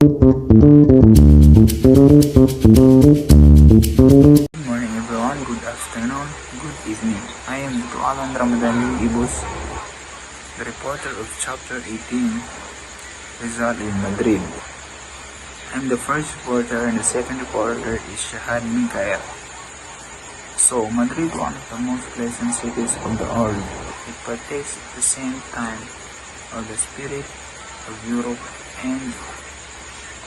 morning everyone, good afternoon, good evening. I am Dr. Alan Ramadan Ibus, the reporter of Chapter 18, Rizal in Madrid. I'm the first reporter and the second reporter is Shahad Mikael. So, Madrid, one of the most pleasant cities of the world. It partakes at the same time of the spirit of Europe and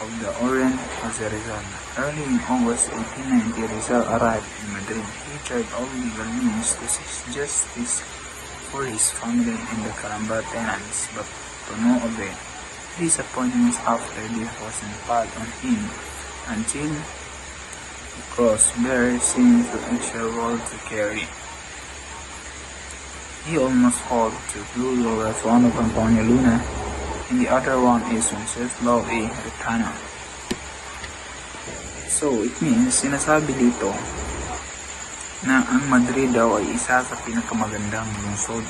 of the Orient as a Rizal. Early in August 1890, Rizal arrived in Madrid. He tried all legal means to seek justice for his family and the Caramba tenants, but to no avail. Disappointments after this was piled on him until the cross bearer seemed too extra role to carry. He almost called to blue laurels, one of Antonio Luna, and the other one is Wenceslao A. Retano. So, it means, sinasabi dito na ang Madrid daw ay isa sa pinakamagandang lungsod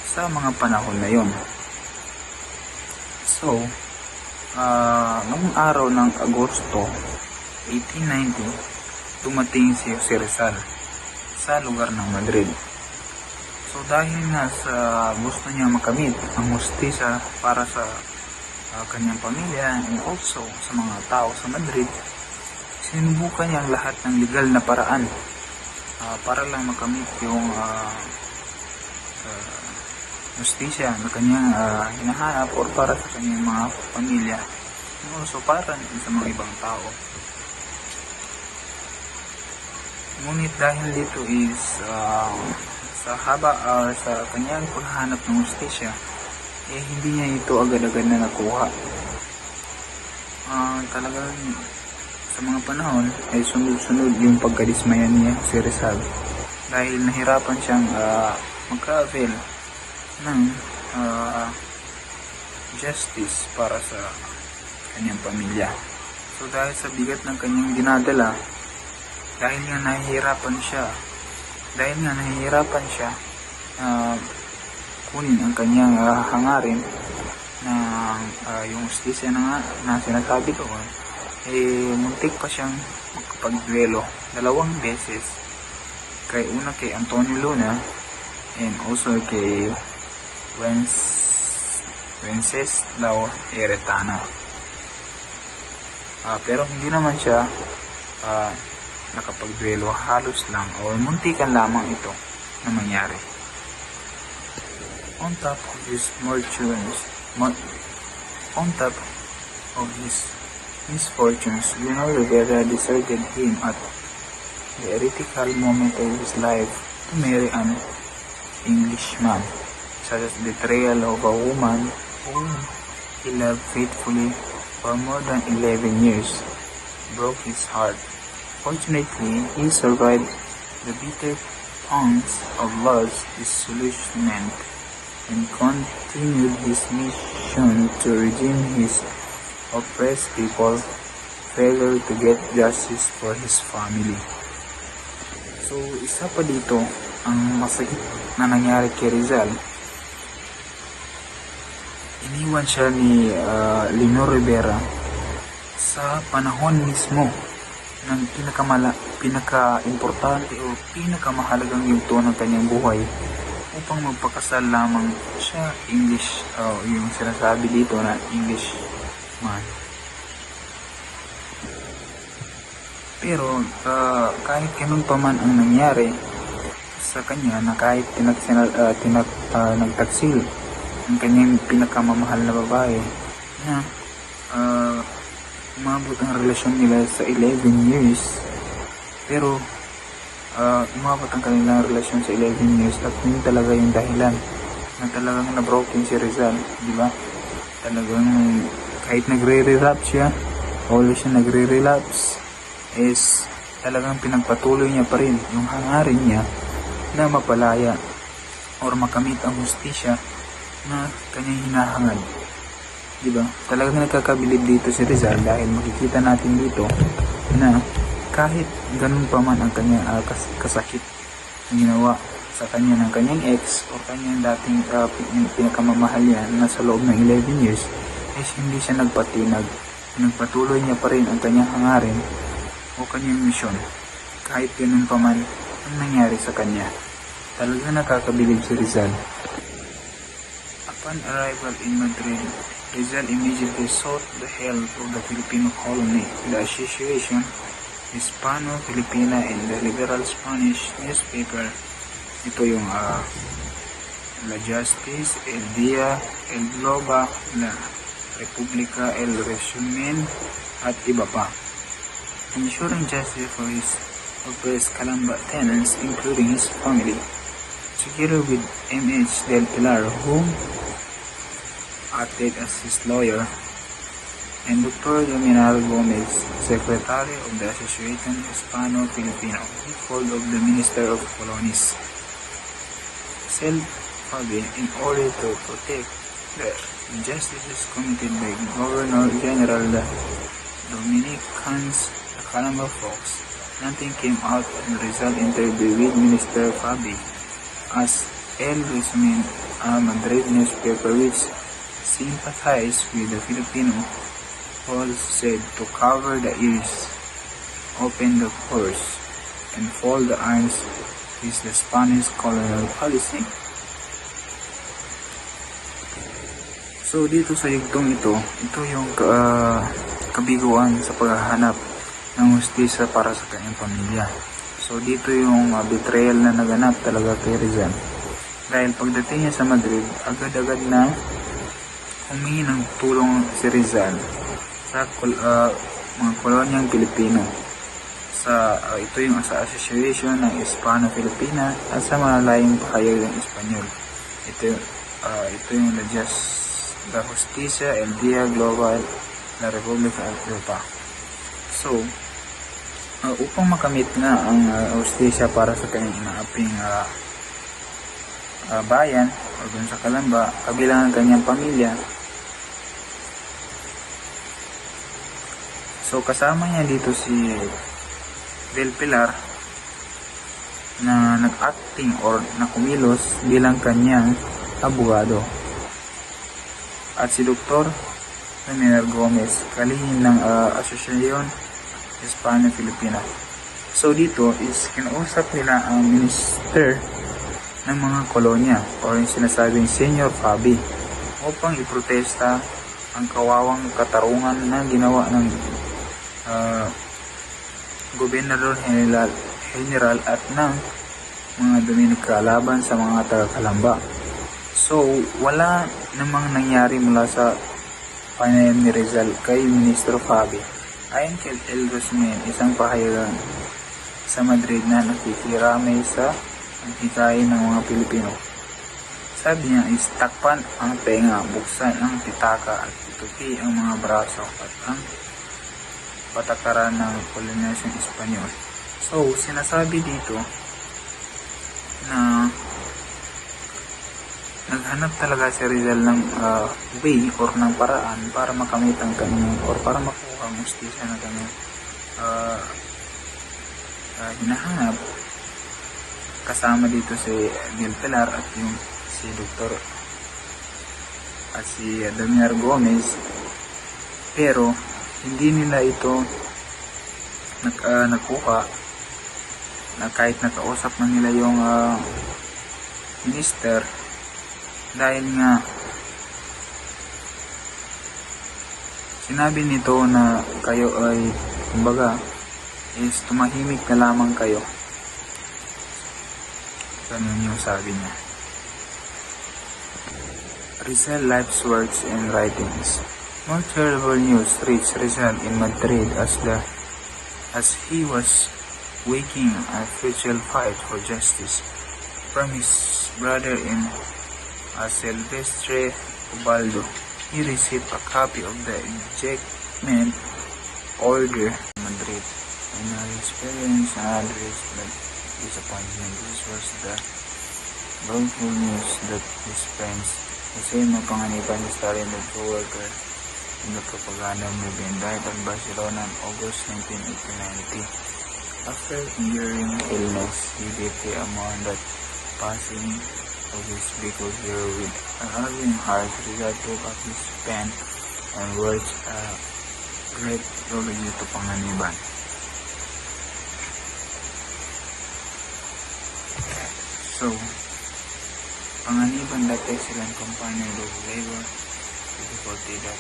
sa mga panahon na yon. So, noong araw ng Agosto 1890, dumating si Jose Rizal sa lugar ng Madrid. So dahil nga sa gusto niya makamit ang hustisya para sa kanyang pamilya and also sa mga tao sa Madrid, sinubukan niya ang lahat ng legal na paraan para lang makamit yung hustisya na kanyang hinahanap or para sa kanyang mga pamilya and also para din sa mga ibang tao. Ngunit dahil dito is sa haba sa kanyang paghahanap ng hustisya, hindi niya ito agad-agad na nakuha. Talagang sa mga panahon ay sunod-sunod yung pagkadismaya niya si Rizal dahil nahirapan siyang magka-avail ng justice para sa kanyang pamilya. So dahil sa bigat ng kanyang dinadala, dahil nga nahihirapan siya kunin ang kanyang hangarin na yung hustisya na sinasabi ko, muntik pa siyang magkapagduelo 2 beses, una kay Antonio Luna and also kay Wenceslao Retano. Pero hindi naman siya nakapagduelo, halos lang o muntikan lamang ito na mangyari. On top of his misfortunes, Leonor Rivera deserted him at the heretical moment of his life to marry an Englishman, such as the betrayal of a woman whom he loved faithfully for more than 11 years broke his heart. Fortunately, he survived the bitter pangs of love's disillusionment and continued his mission to redeem his oppressed people, failure to get justice for his family. So, isa pa dito ang masakit na nangyari kay Rizal. Iniwan siya ni Leonor Rivera sa panahon mismo ng pinaka-importante o pinakamahalagang yugto ng kanyang buhay upang magpakasal lamang siya English, yung sinasabi dito na English man. Pero kahit ganun pa man ang nangyari sa kanya, na kahit nagtaksil ang kanyang pinakamamahal na babae na umabot ang relasyon nila sa 11 years, pero umabot ang kanilang relasyon sa 11 years at yun talaga yung dahilan na talagang na-broken si Rizal, di ba? Talagang kahit nagre-relapse siya, always siya nagre-relapse, is talagang pinagpatuloy niya pa rin yung hangarin niya na mapalaya or makamit ang hustisya na kanyang hinahangad. Diba? Talagang nagkakabilib dito si Rizal dahil makikita natin dito na kahit ganun pa man ang kanyang kasakit na ginawa sa kanya ng kanyang ex o kanyang dating pinakamamahal niya na sa loob ng 11 years, is hindi siya nagpatinag pinagpatuloy niya pa rin ang kanyang hangarin o kanyang misyon. Kahit ganun pa man ang nangyari sa kanya. Talaga nakakabilib si Rizal. Upon arrival in Madrid, Rizal immediately sought the help of the Filipino colony, the Association Hispano-Filipina, and the liberal Spanish newspaper. Ito yung La Justice, El Dia, El Globo, La República, El Resumen, at iba pa. Ensuring justice for his oppressed Calamba tenants, including his family, together with M.H. Del Pilar, whom acted as his lawyer, and Dr. Dominal Gomez, Secretary of the Association Hispano-Filipino, called of the Minister of Colonies, Fabi, in order to protect the injustices committed by Governor General the Dominicans, the Calamba folks. Nothing came out in Rizal interview with Minister Fabi, as El Resumen, a Madrid newspaper which sympathized with the Filipino, was said to cover the ears, open the purse, and fold the arms is the Spanish colonial policy. So dito sa yugtong ito yung kabiguan sa paghahanap ng hustisya para sa kanyang pamilya. So dito yung betrayal na naganap talaga kay Rizal. Dahil pagdating niya sa Madrid, agad-agad na humingi ng tulong si Rizal sa mga kolonyang Pilipino. Ito yung sa Association ng Hispano-Filipina at sa malalayong pahayag ng Espanyol. Ito yung La Justicia, El Dia Global, La República, at iba pa. So, upang makamit na ang hustisya para sa kanyang inaaping bayan o dun sa Calamba, kabilang ang kanyang pamilya. So kasama niya dito si Del Pilar na nag-acting or nakumilos bilang kanyang abogado, at si Dr. Dominal Gomez, kalihim ng Asociación Hispano-Filipina. So dito is kinausap nila ang minister ng mga kolonya o yung sinasabing Senior Fabi upang iprotesta ang kawawang katarungan na ginawa ng Gobernador General at ng mga Dominica laban sa mga taga-Calamba. So wala namang nangyari mula sa panayam ni Rizal kay Ministro Fabi. Ayon kay El Resumen, isang pahayagan sa Madrid na nakikiramay sa pagkikain ng mga Pilipino. Sabi niya is takpan ang tenga, buksan ang pitaka at itupi ang mga braso at ang patakaran ng kolonyasyon Espanyol. So sinasabi dito na naghanap talaga si Rizal ng way or ng paraan para makamit ang kanyang or para makuha ang hustisya na kanyang hinahanap, kasama dito si Del Pilar at yung si Dr. at si Dominal Gomez, pero hindi nila ito nakuha na kahit nakausap na nila yung minister, dahil nga sinabi nito na kayo ay kumbaga is tumahimik na lamang kayo. Ganun yung sabi niya. Rizal life's works and writings. More terrible news reached Rizal in Madrid as he was waging a futile fight for justice from his brother-in Silvestre Ubaldo. He received a copy of the ejectment order in Madrid, and he experienced unreasonable disappointment. This was the wrongful news that his friends, Jose Mapanganiban, started the co-worker in the propaganda movement, died in Barcelona on August 1989. After enduring illness, he deeply mourned that passing of his behavior with a harrowing heart. Rizal took up his pen and wrote a Great Eulogy to Panganiban. So, Panganiban, that excellent companion of labor, difficulty that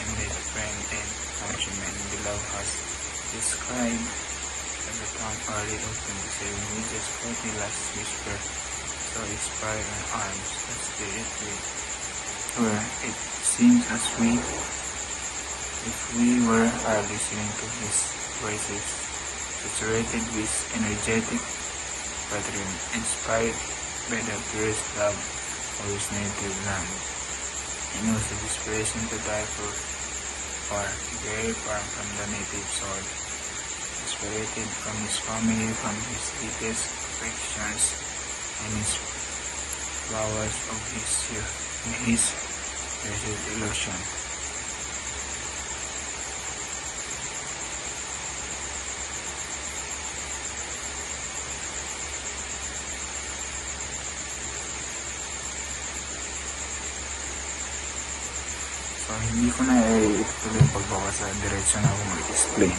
emulate a friend and countryman below has described at the time early of 27, we just quite the last whisper, so inspired our arms, as they it where it seems as if we were listening to his voices, saturated with energetic patriotism, inspired by the purest love of his native land. And also desperation to die for far, very far from the native soil, separated from his family, from his deepest affections, and his flowers of his youth, and his precious illusion. So, hindi ko na itutuloy yung pagbabasa, diretso na ako mag-explain.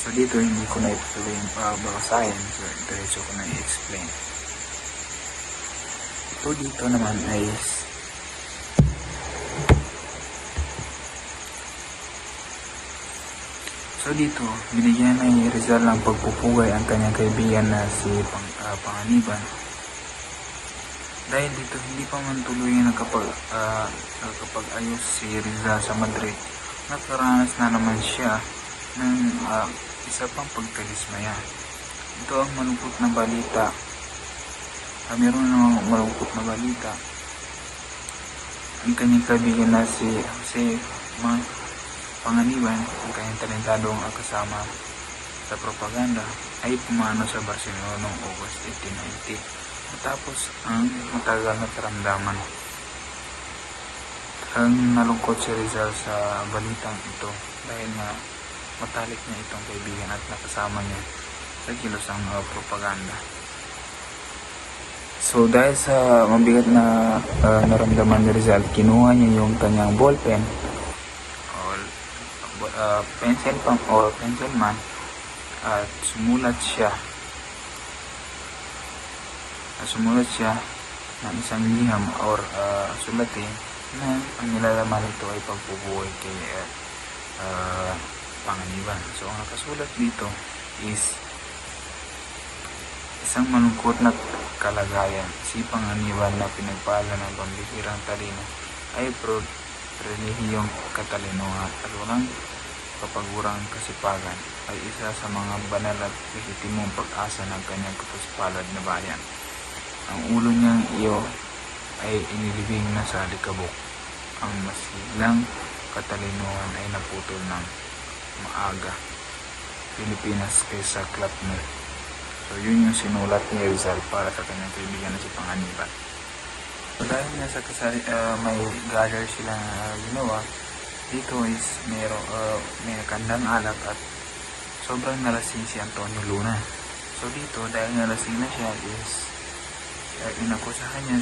So, dito hindi ko na itutuloy yung babasahin, so diretso ko na i-explain. Ito dito naman ay so dito, binigyan ni Rizal ng pagpupugay ang kanyang kaibigan na si Panganiban. Dahil dito, hindi pa man tuloy nakapag-ayos si Rizal sa Madrid, nakaranas na naman siya ng isa pang pagkadismaya. Ito ang malungkot na balita. Meron ng malungkot na balita. Ang kanyang kaibigan na si Jose Panganiban, ang kanyang talentadong kasama sa propaganda, ay pumano sa Barcelona noong August 1890. Matapos ang matagal na karamdaman. Ang nalungkot si Rizal sa balitang ito dahil nga matalik niya itong kaibigan at nakasama niya sa kilosang propaganda. So dahil sa mabigat na naramdaman ni Rizal, kinuha niya yung kanyang ballpen o pencil man at sumulat siya ng isang liham or sulatin na ang nilalaman nito ay pagpubuhay kay Panganiban. So ang nakasulat dito is isang malungkot na kalagayan. Si Panganiban na pinagpala ng pambihirang talino ay relihiyong katalinuhan at walang kapagurang kasipagan ay isa sa mga banal at lehitimong pag-asa ng kanyang kapaspalad na bayan. Ang ulo niyang iyo ay inilibing na sa likabok. Ang masiglang katalinuhan ay naputol ng maaga. Pilipinas kaysa Klapno. So yun yung sinulat ni Rizal para sa kanyang kaibigan na si Panganiban. So dahil nga sa may gather silang ginawa, dito is may kandang alak at sobrang nalasing si Antonio Luna. So dito dahil nalasing na siya is inakusahan niya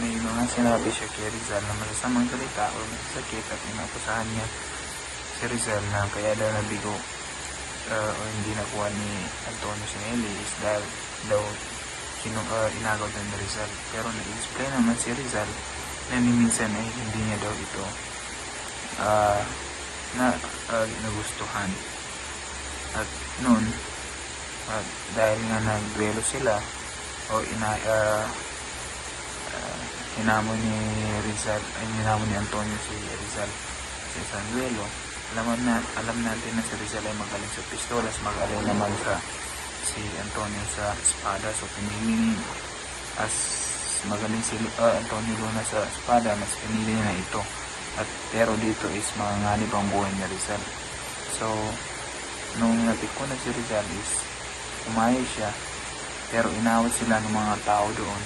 may mga sinabi siya kay Rizal na masasamang salita o masasakit at inakusahan niya si Rizal na kaya daw nabigo o hindi nakuha ni Antonio Sinelli is dahil daw inagaw daw ni Rizal. Pero nag-explain naman si Rizal na minsan ay hindi niya daw ito nagustuhan. At noon dahil nga nagduelo sila o hinamon ni Rizal ay hinamon ni Antonio si Rizal sa isang duelo, alam natin na si Rizal ay magaling sa pistolas, magaling naman si Antonio sa espada. So pinili as magaling si Antonio Luna sa espada, mas pinili niya na ito. Pero dito is manganganib ang buhay ni Rizal. So nung napiko na si Rizal is umayos siya, pero inawat sila ng mga tao doon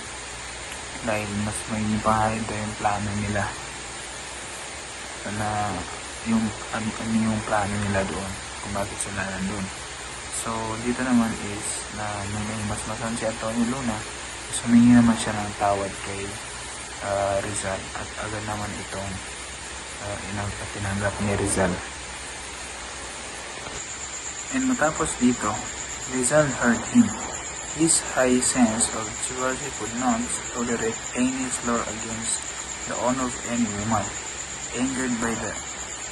dahil mas may bahay daw yung plano nila na yung yung plano nila doon kung bakit sila nandun. So dito naman is na nung may masmasan si Antonio Luna, sumingi naman siya ng tawad kay Rizal at agad naman itong tinanggap ni Rizal. And matapos dito, Rizal heard him. His high sense of chivalry could not tolerate any slur against the honor of any woman. Angered by the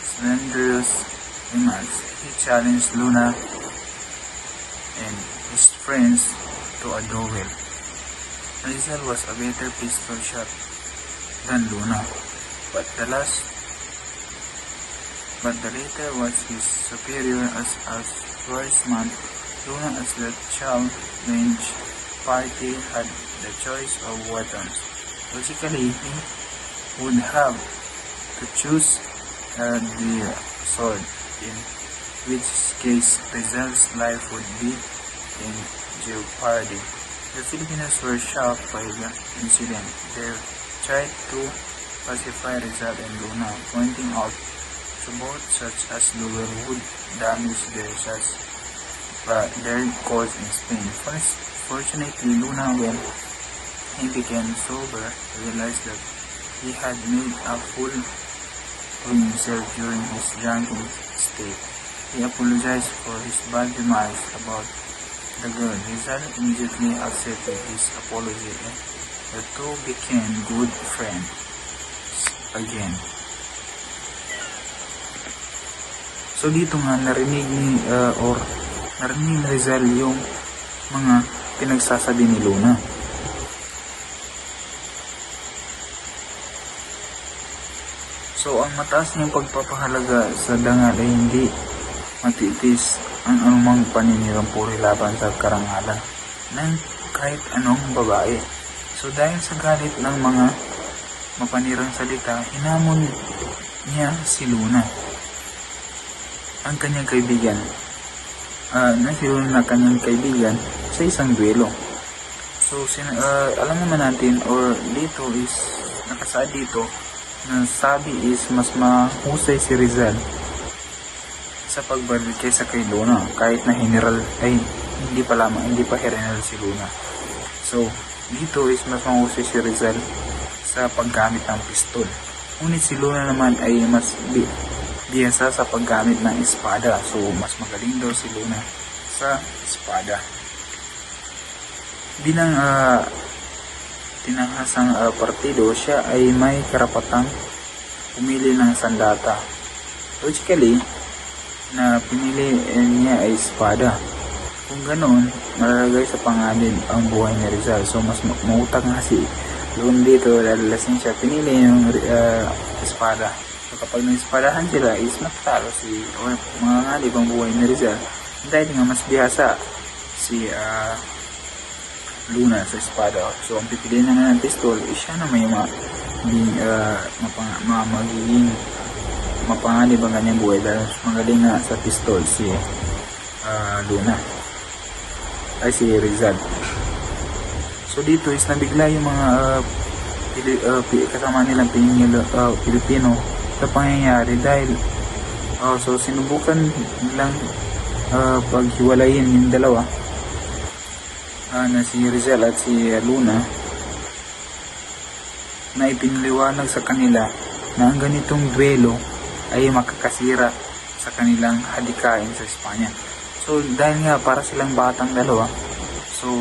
slanderous remarks, he challenged Luna and his friends to a duel. Rizal was a better pistol shot than Luna, but the latter was his superior as swordsman. Luna, as the challenge party, had the choice of weapons. Logically, he would have to choose the sword, in which case Rizal's life would be in jeopardy. The Filipinos were shocked by the incident. They tried to pacify Rizal and Luna, pointing out both such as duel would damage their cause in Spain. Fortunately, Luna, when he became sober, realized that he had made a fool of himself during his drunken state. He apologized for his bad remarks about the girl. Rizal immediately accepted his apology and the two became good friends again. So dito nga narinig ni Rizal yung mga pinagsasabi ni Luna. So ang mataas niyang pagpapahalaga sa dangal ay hindi matitis ang anumang paninirampuri laban sa karangalan ng kahit anong babae. So dahil sa galit ng mga mapanirang salita, hinamon niya si Luna, ang kanyang kaibigan, kanyang kaibigan sa isang duelo. So alam naman natin, or dito is nakasaad dito na sabi is mas mahusay si Rizal sa pagbaril kaysa kay Luna, kahit na general ay hindi pa general si Luna. So dito is mas mahusay si Rizal sa paggamit ng pistol, ngunit si Luna naman ay mas biyasa sa paggamit ng espada. So mas magaling daw si Luna sa espada. Bilang tinanghasang partido, siya ay may karapatang pumili ng sandata. Logically, na pinili niya ay espada. Kung ganoon, malalagay sa panganib ang buhay ni Rizal. So mas mautang nga si Luna dito dahil lasing siya, pinili yung espada. So kapag na-espadahan sila is matalo mga ngalib ang buhay ni Rizal, dahil nga mas bihasa si Luna sa espada. So ang pipiliin na ng pistol is siya na may magiging mapanganib ang kanyang buhay dahil magaling nga sa pistol si Luna ay si Rizal. So dito is nabigla yung mga kasama nilang Pilipino sa pangyayari dahil so sinubukan nilang paghiwalayin yung dalawa na si Rizal at si Luna, na ipinaliwanag sa kanila na ang ganitong duelo ay makakasira sa kanilang hadikain sa Espanya. So dahil nga para silang batang dalawa, so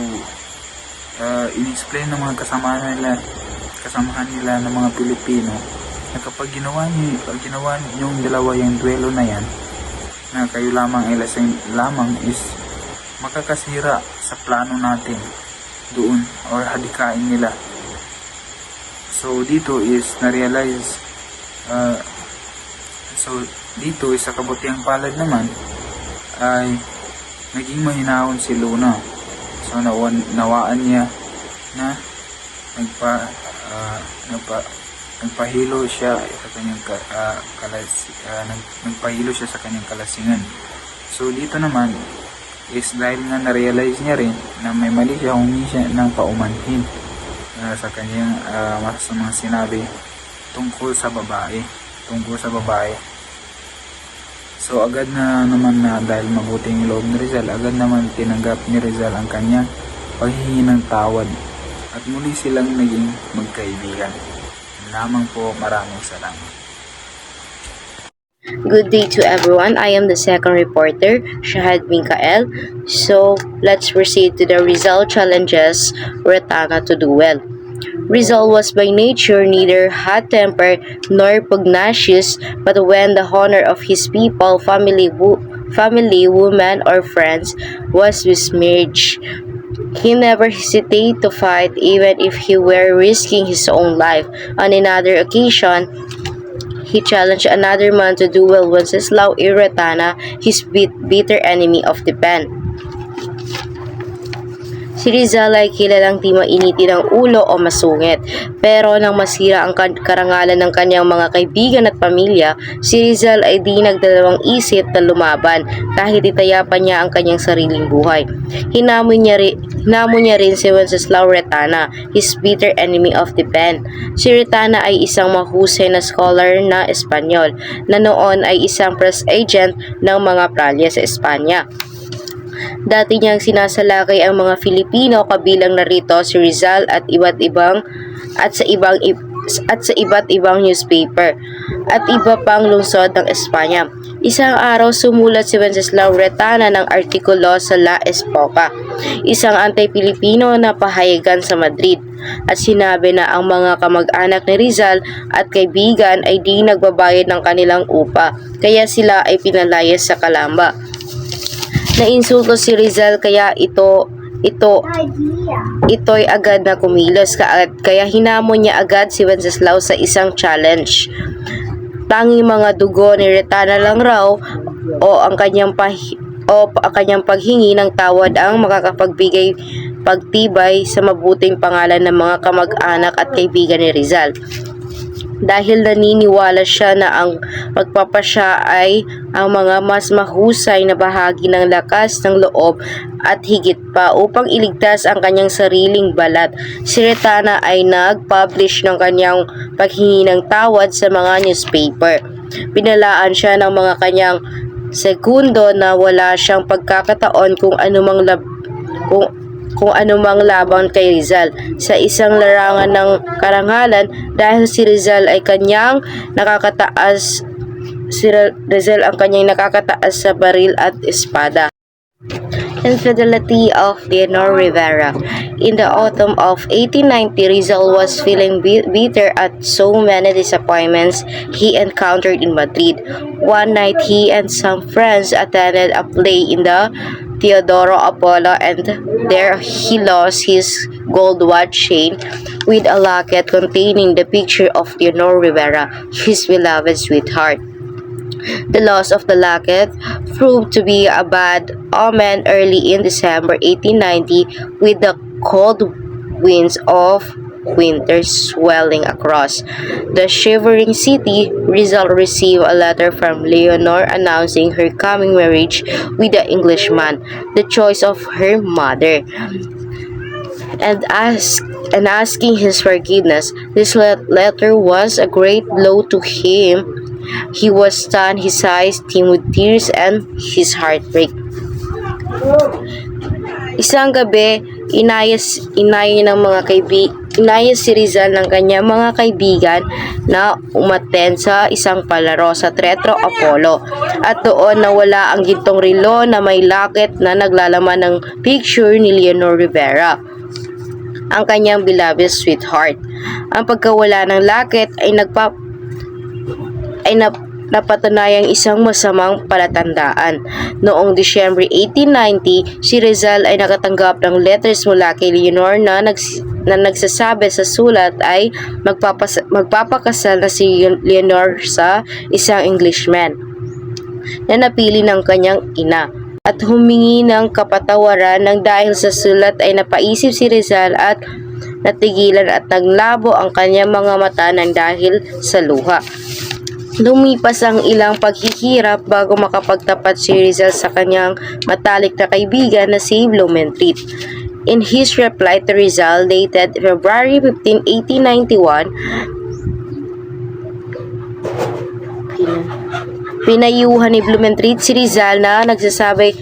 in-explain ng mga kasamahan nila ng mga Pilipino na kapag ginawa yung dalawa yung duelo na yan, na kayo lamang ay lasing lamang, is makakasira sa plano natin doon or hadikain nila. So dito is na-realize dito is sa kabutiang palad naman ay naging mahinahon si Luna. So nawaan niya na nagpahilo siya sa kanyang nagpahilo siya sa kanyang kalasingan. So dito naman is dahil nga na-realize niya rin na may mali siya, humingi siya ng paumanhin sa kanyang sa mga sinabi tungkol sa babae. So agad na naman na dahil mabuting loob ni Rizal, agad naman tinanggap ni Rizal ang kanyang paghingi ng tawad at muli silang naging magkaibigan. Lamang po, maraming salamat. Good day to everyone. I am the second reporter, Shahad Mikael. So, let's proceed to the Rizal challenges Retana to do well. Rizal was by nature neither hot-tempered nor pugnacious, but when the honor of his people, family, women, or friends was besmirched, he never hesitated to fight even if he were risking his own life. On another occasion, he challenged another man to duel Wenceslao Retana, his bitter enemy of the pen. Si Rizal ay kilalang di mainitin ang ulo o masungit, pero nang masira ang karangalan ng kanyang mga kaibigan at pamilya, si Rizal ay di nagdalawang isip na lumaban kahit itayapan niya ang kanyang sariling buhay. Hinamon niya rin si Wenceslao Retana, his bitter enemy of the pen. Si Retana ay isang mahusay na scholar na Espanyol na noon ay isang press agent ng mga pralya sa Espanya. Dati niyang sinasalakay ang mga Filipino kabilang narito si Rizal at sa iba't ibang newspaper at iba pang lungsod ng Espanya. Isang araw sumulat si Wenceslao Retana ng artikulo sa La Espoca, isang anti-Pilipino na pahayagan sa Madrid, at sinabi na ang mga kamag-anak ni Rizal at kaibigan ay di nagbabayad ng kanilang upa, kaya sila ay pinalayas sa Calamba. Nainsulto si Rizal kaya ito'y agad na kumilos kaya hinamon niya agad si Wenceslao sa isang challenge. Tanging mga dugo ni Retana lang raw o ang kanyang paghingi ng tawad ang makakapagbigay pagtibay sa mabuting pangalan ng mga kamag-anak at kaibigan ni Rizal. Dahil naniniwala siya na ang pagpapasya ay ang mga mas mahusay na bahagi ng lakas ng loob at higit pa upang iligtas ang kanyang sariling balat. Si Retana ay nag-publish ng kanyang paghingi ng tawad sa mga newspaper. Pinalaan siya ng mga kanyang segundo na wala siyang pagkakataon kung anumang laban kay Rizal sa isang larangan ng karangalan dahil si Rizal ang kanyang nakakataas sa baril at espada. Infidelity of Leonor Rivera. In the autumn of 1890, Rizal was feeling bitter at so many disappointments he encountered in Madrid. One night, he and some friends attended a play in the Teodoro Apollo, and there he lost his gold watch chain with a locket containing the picture of Leonor Rivera, his beloved sweetheart. The loss of the locket proved to be a bad omen early in December 1890, with the cold winds of winter swelling across the shivering city. Rizal received a letter from Leonor announcing her coming marriage with the Englishman, the choice of her mother, and asking his forgiveness. This letter was a great blow to him. He was stunned, his eyes dim with tears, and his heart break. Isang gabi, inayas si Rizal ng kanyang mga kaibigan na umattend sa isang palaro sa Teatro Apollo, at doon nawala ang gintong relo na may locket na naglalaman ng picture ni Leonor Rivera, ang kanyang beloved sweetheart. Ang pagkawala ng locket ay napatunayang isang masamang palatandaan. Noong Disyembre 1890, si Rizal ay nakatanggap ng letters mula kay Leonor na nagsasabi sa sulat ay magpapakasal na si Leonor sa isang Englishman na napili ng kanyang ina, at humingi ng kapatawaran. Nang dahil sa sulat ay napaisip si Rizal at natigilan at naglabo ang kanyang mga mata ng dahil sa luha. Lumipas ang ilang paghihirap bago makapagtapat si Rizal sa kanyang matalik na kaibigan na si Blumentritt. In his reply to Rizal dated February 15, 1891, pinayuhan ni Blumentritt si Rizal na nagsabi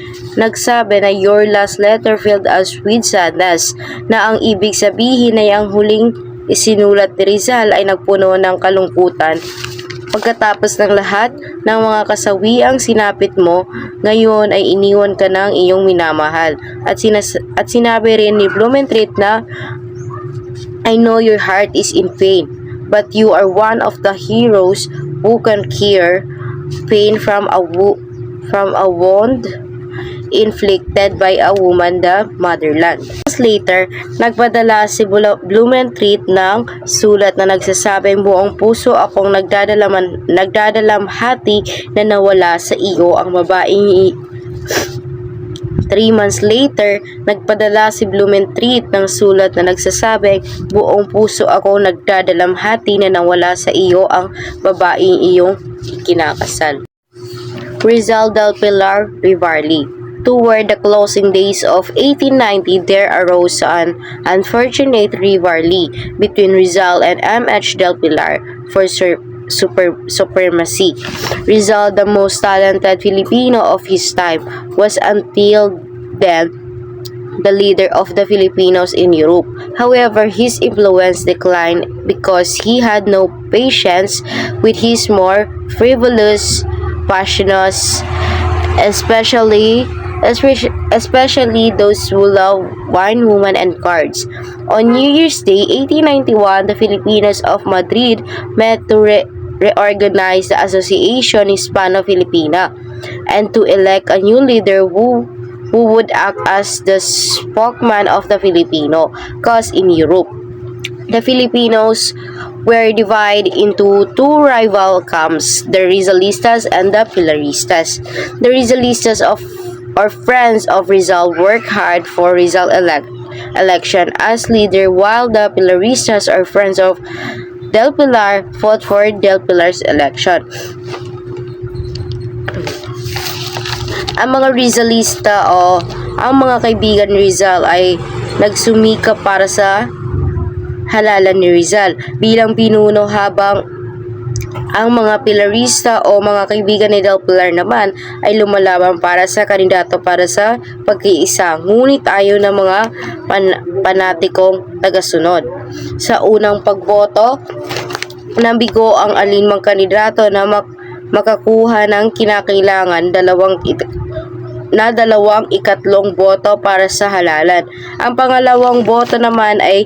na your last letter filled us with sadness, na ang ibig sabihin ay ang huling isinulat ni Rizal ay nagpuno ng kalungkutan Pagkatapos ng lahat ng mga kasawiang sinapit mo, ngayon ay iniwan ka ng iyong minamahal. At sinabi rin ni Blumentritt na, I know your heart is in pain, but you are one of the heroes who can cure pain from a wound inflicted by a woman, the motherland. Later, nagpadala si Blumentritt ng sulat na nagsasabing buong puso akong nagdadalamhati na nawala sa iyo ang babaeng 3 months later, nagpadala si Blumentritt ng sulat na nagsasabing buong puso ako nagdadalamhati na nawala sa iyo ang babaeng iyong kinakasal. Rizal del Pilar Rivarli. Toward the closing days of 1890, there arose an unfortunate rivalry between Rizal and M.H. del Pilar for supremacy. Rizal, the most talented Filipino of his time, was until then the leader of the Filipinos in Europe. However, his influence declined because he had no patience with his more frivolous passions, especially those who love wine, women, and cards. On New Year's Day, 1891, the Filipinos of Madrid met to reorganize the Association Hispano-Filipina and to elect a new leader who would act as the spokesman of the Filipino cause in Europe. The Filipinos were divided into two rival camps, the Rizalistas and the Pilaristas. The Rizalistas or friends of Rizal worked hard for Rizal election as leader, while the Pilaristas or friends of Del Pilar fought for Del Pilar's election. Ang mga Rizalista o ang mga kaibigan ni Rizal ay nagsumikap para sa halalan ni Rizal bilang pinuno, habang ang mga Pilarista o mga kaibigan ni Del Pilar naman ay lumalaban para sa kandidato para sa pag-iisa, ngunit ayaw ng mga panatikong tagasunod. Sa unang pagboto, nabigo ang alinmang kandidato na makakuha ng kinakailangan dalawang ikatlong boto para sa halalan. Ang pangalawang boto naman ay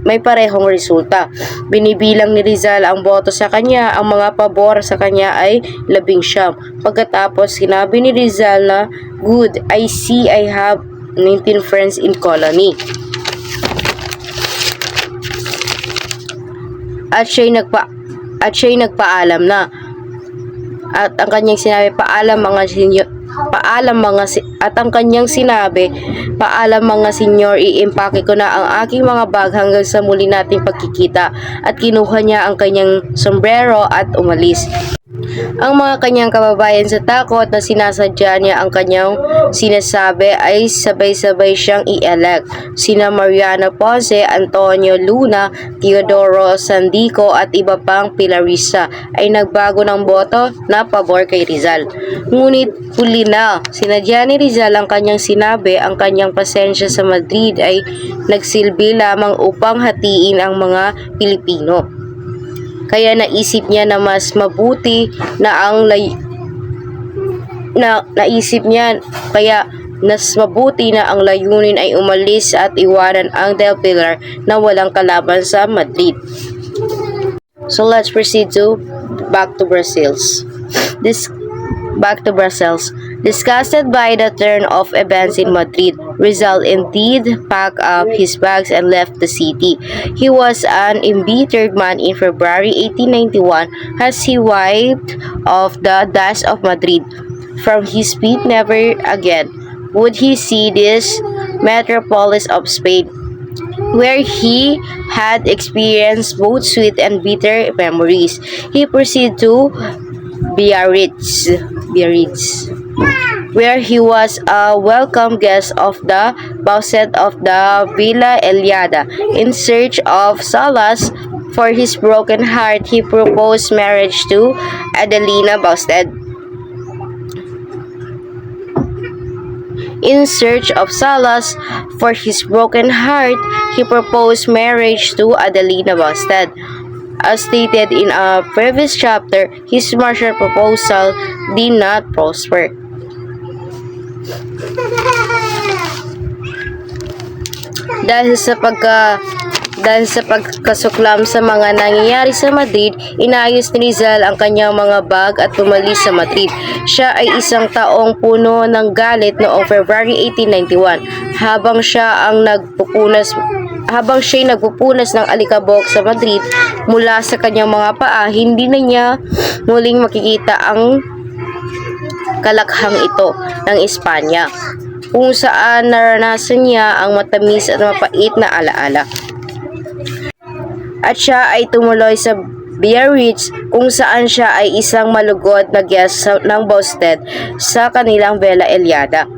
may parehong resulta. Binibilang ni Rizal ang boto sa kanya, ang mga pabor sa kanya ay 19. Pagkatapos, sinabi ni Rizal na, Good, I see I have 19 friends in colony. At siya'y nagpaalam na. At ang kanyang sinabi, paalam mga senyor, iimpake ko na ang aking mga bag hanggang sa muli nating pagkikita. At kinuha niya ang kanyang sombrero at umalis. Ang mga kanyang kababayan, sa takot na sinasadya niya ang kanyang sinasabi, ay sabay-sabay siyang i-elect. Sina Mariano Ponce, Antonio Luna, Teodoro Sandico at iba pang Pilarista ay nagbago ng boto na pabor kay Rizal. Ngunit huli na, sinadya ni Rizal ang kanyang sinabi, ang kanyang pasensya sa Madrid ay nagsilbi lamang upang hatiin ang mga Pilipino. Kaya naisip niya na mas mabuti na ang layunin ay umalis at iwanan ang Del Pilar na walang kalaban sa Madrid. So let's proceed to back to Brussels. Disgusted by the turn of events in Madrid, Rizal indeed packed up his bags and left the city. He was an embittered man in February 1891 as he wiped off the dust of Madrid from his feet. Never again would he see this metropolis of Spain, where he had experienced both sweet and bitter memories. He proceeded to Biarritz, where he was a welcome guest of the Bauset of the Villa Eliada. In search of solace for his broken heart, he proposed marriage to Adelina Bauset. In search of solace for his broken heart, he proposed marriage to Adelina Bauset. As stated in a previous chapter, his martial proposal did not prosper. Dahil sa pagkasuklam sa mga nangyayari sa Madrid, inayos ni Rizal ang kanyang mga bag at tumalis sa Madrid. Siya ay isang taong puno ng galit noong February 1891 habang siya'y nagpupunas ng alikabok sa Madrid mula sa kanyang mga paa. Hindi na niya muling makikita ang kalakhang ito ng Espanya, kung saan naranasan niya ang matamis at mapait na alaala. At siya ay tumuloy sa Biarritz, kung saan siya ay isang malugod na guest ng Bosted sa kanilang Villa Eliada.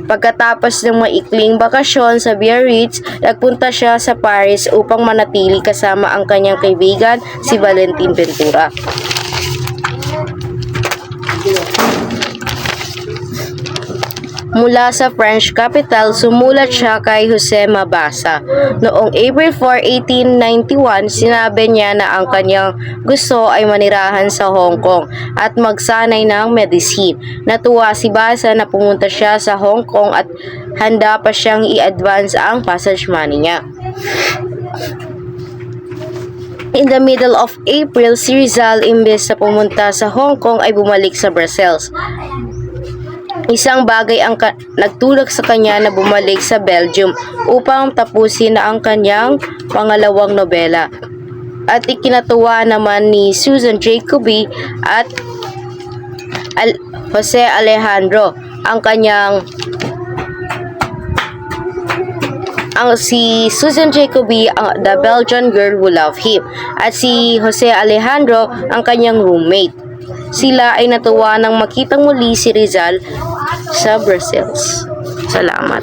Pagkatapos ng maikling bakasyon sa Biarritz, nagpunta siya sa Paris upang manatili kasama ang kanyang kaibigan si Valentin Ventura. Mula sa French capital, sumulat siya kay Jose Mabasa. Noong April 4, 1891, sinabi niya na ang kanyang gusto ay manirahan sa Hong Kong at magsanay ng medicine. Natuwa si Basa na pumunta siya sa Hong Kong at handa pa siyang i-advance ang passage money niya. In the middle of April, si Rizal imbes na pumunta sa Hong Kong ay bumalik sa Brussels. Isang bagay ang nagtulak sa kanya na bumalik sa Belgium upang tapusin na ang kanyang pangalawang nobela. At ikinatuwa naman ni Susan Jacoby at Jose Alejandro si Susan Jacoby, the Belgian girl who loved him, at si Jose Alejandro ang kanyang roommate. Sila ay natuwa nang makitang muli si Rizal sa Brussels. Salamat.